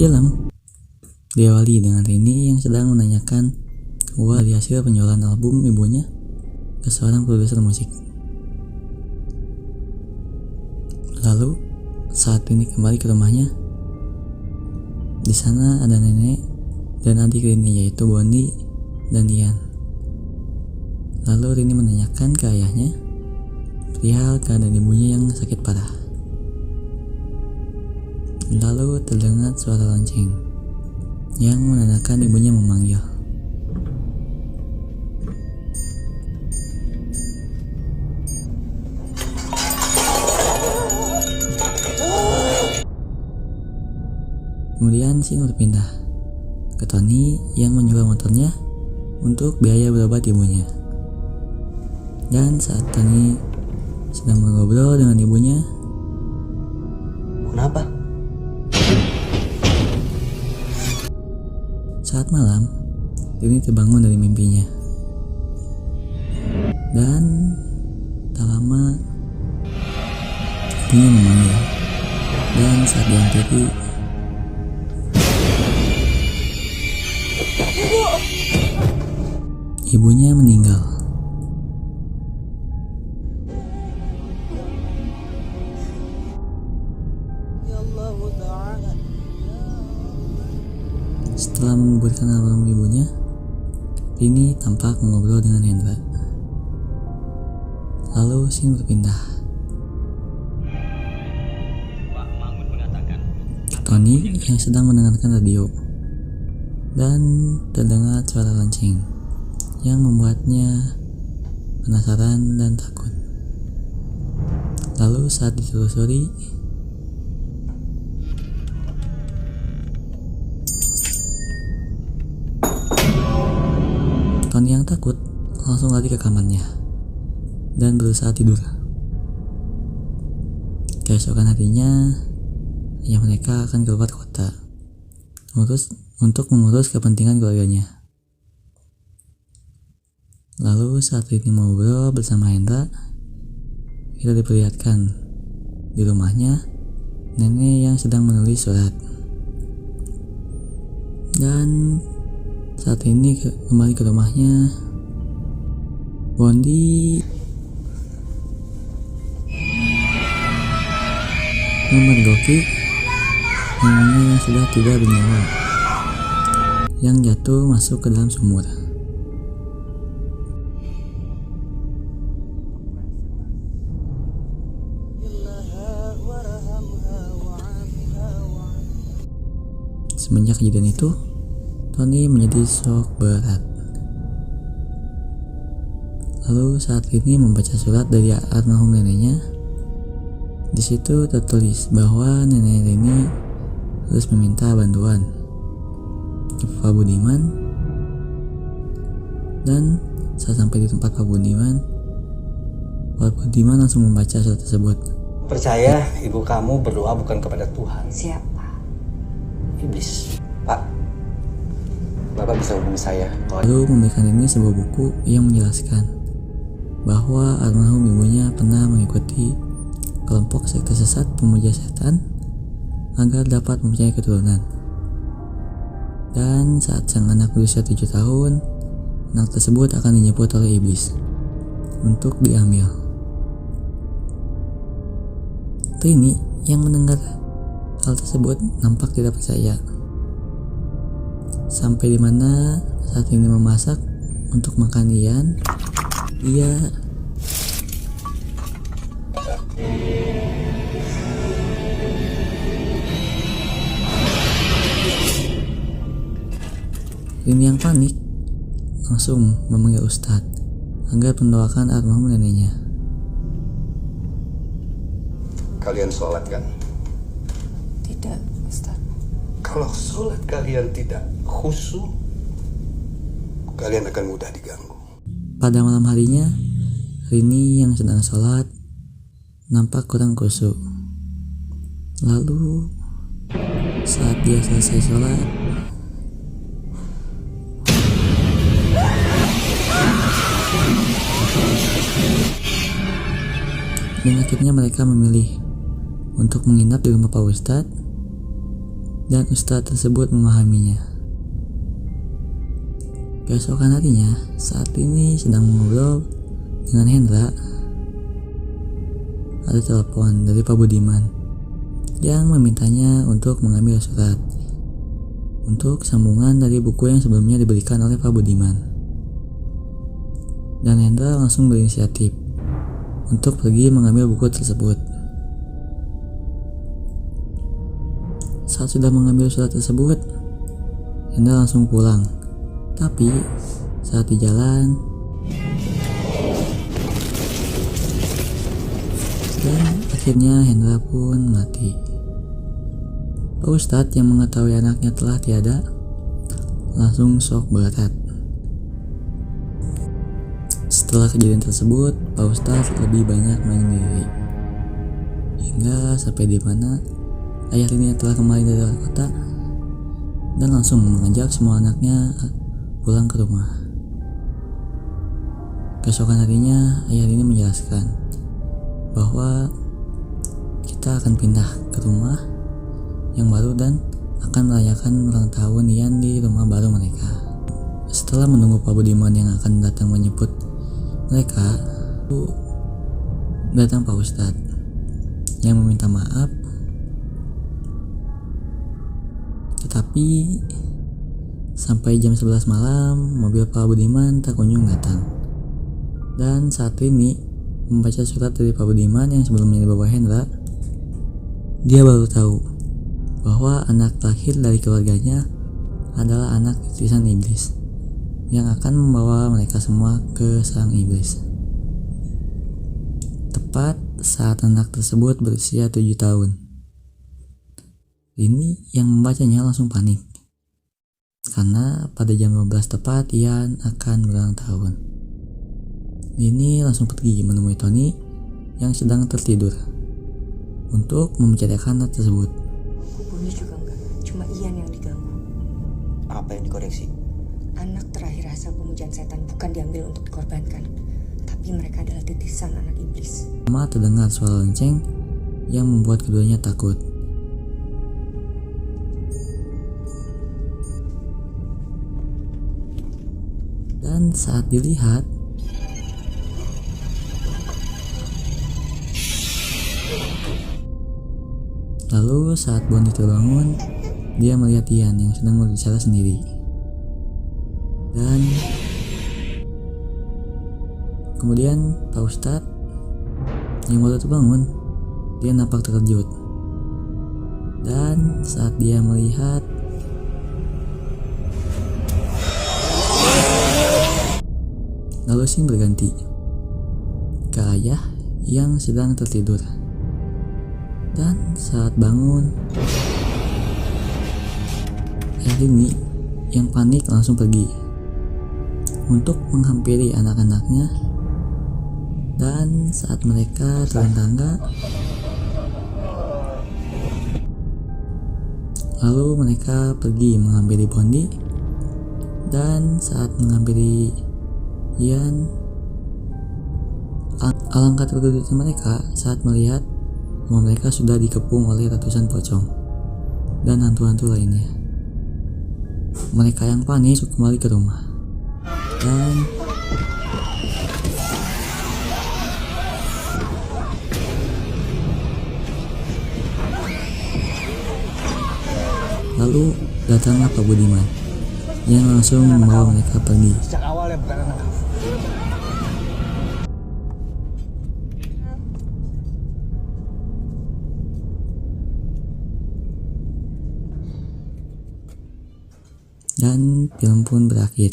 Film diawali dengan Rini yang sedang menanyakan uang dari hasil penjualan album ibunya ke seorang produser musik. Lalu saat Rini kembali ke rumahnya, di sana ada nenek dan adik Rini yaitu Bondi dan Ian. Lalu Rini menanyakan ke ayahnya perihal keadaan ibunya yang sakit parah. Lalu terdengar suara lonceng yang menandakan ibunya memanggil. Kemudian Shin berpindah ke Tony yang menjual motornya untuk biaya berobat ibunya. Dan saat Tony sedang mengobrol dengan ibunya, "Kenapa?" saat malam, Rini terbangun dari mimpinya. Dan tak lama, ibunya memanggil. Dan saat diangketi, ibunya meninggal. Setelah menguburkan almarhum ibunya, Rini tampak mengobrol dengan Hendra. Lalu Shin berpindah. Tony yang sedang mendengarkan radio, dan terdengar suara lonceng yang membuatnya penasaran dan takut. Lalu saat ditelusuri, Tony yang takut langsung lari ke kamarnya dan berusaha tidur. Keesokan harinya, ayah mereka akan keluar kota untuk mengurus kepentingan keluarganya. Lalu saat Rini ngobrol bersama Hendra, kita diperlihatkan di rumahnya nenek yang sedang menulis surat. Dan saat ini kembali ke rumahnya, Bondi memergoki neneknya yang sudah tidak bernyawa, yang jatuh masuk ke dalam sumur. Semenjak kejadian itu, Tony menjadi shock berat. Lalu saat ini membaca surat dari almarhum neneknya, di situ tertulis bahwa nenek Rini harus meminta bantuan ke Pak Budiman. Dan saat sampai di tempat Pak Budiman langsung membaca surat tersebut. "Percaya ibu kamu berdoa bukan kepada Tuhan. Siapa? Iblis. Pak, Bapak bisa hubungi saya." Lalu memberikan ini sebuah buku yang menjelaskan bahwa almarhum ibunya pernah mengikuti kelompok sekte sesat pemuja setan agar dapat mempunyai keturunan. Dan saat sang anak berusia 7 tahun, anak tersebut akan dijemput oleh iblis untuk diambil. Rini yang mendengar hal tersebut nampak tidak percaya. Sampai dimana saat ini memasak untuk makan Ian, Rini yang panik langsung memanggil Ustadz agar mendoakan almarhum neneknya. Kalian sholat kan? Tidak, Ustaz. Kalau sholat kalian tidak khusyuk, kalian akan mudah diganggu. Pada malam harinya, Rini yang sedang sholat nampak kurang khusyuk. Lalu saat dia selesai sholat, dan akhirnya mereka memilih untuk menginap di rumah Pak Ustadz dan ustadz tersebut memahaminya. Keesokan harinya, saat ini sedang mengobrol dengan Hendra, ada telepon dari Pak Budiman yang memintanya untuk mengambil surat untuk sambungan dari buku yang sebelumnya diberikan oleh Pak Budiman. Dan Hendra langsung berinisiatif untuk pergi mengambil buku tersebut. Saat sudah mengambil surat tersebut, Hendra langsung pulang. Tapi saat di jalan, dan akhirnya Hendra pun mati. Pak Ustadz yang mengetahui anaknya telah tiada langsung shock berat. Setelah kejadian tersebut, Pak Ustadz lebih banyak menyendiri, hingga sampai di mana ayah ini telah kembali dari luar kota dan langsung mengajak semua anaknya pulang ke rumah. Keesokan harinya, ayah ini menjelaskan bahwa kita akan pindah ke rumah yang baru dan akan merayakan ulang tahun Ian di rumah baru mereka. Setelah menunggu Pak Budiman yang akan datang menjemput mereka, datang Pak Ustadz yang meminta maaf, tetapi sampai jam 11 malam mobil Pak Budiman tak kunjung datang. Dan saat ini membaca surat dari Pak Budiman yang sebelumnya dibawa Hendra, dia baru tahu bahwa anak terakhir dari keluarganya adalah anak titisan iblis yang akan membawa mereka semua ke sang iblis. Tepat saat anak tersebut berusia 7 tahun. Ini yang membacanya langsung panik, karena pada jam 12 tepat Ian akan berulang tahun. Ini langsung pergi menemui Tony yang sedang tertidur untuk membicarakan hal tersebut. Bukunya juga enggak, cuma Ian yang diganggu. Apa yang dikoreksi? Anak terakhir hasil pemujaan setan bukan diambil untuk dikorbankan, tapi mereka adalah titisan anak iblis. Lama terdengar suara lonceng yang membuat keduanya takut. Dan saat dilihat, lalu saat Bondi terbangun, dia melihat Ian yang sedang berbicara sendiri. Dan kemudian Pak Ustadz yang baru terbangun, dia nampak terkejut. Dan saat dia melihat, lalu scene berganti ke ayah yang sedang tertidur. Dan saat bangun, ayah ini yang panik langsung pergi untuk menghampiri anak-anaknya. Dan saat mereka turun tangga, lalu mereka pergi menghampiri Bondi. Dan saat menghampiri Ian, alangkah terkejutnya mereka saat melihat rumah mereka sudah dikepung oleh ratusan pocong dan hantu-hantu lainnya. Mereka yang panik kembali ke rumah. Dan lalu datanglah Pak Budiman yang langsung membawa mereka pergi. Sejak awal ya bukan anak kamu. Dan film pun berakhir.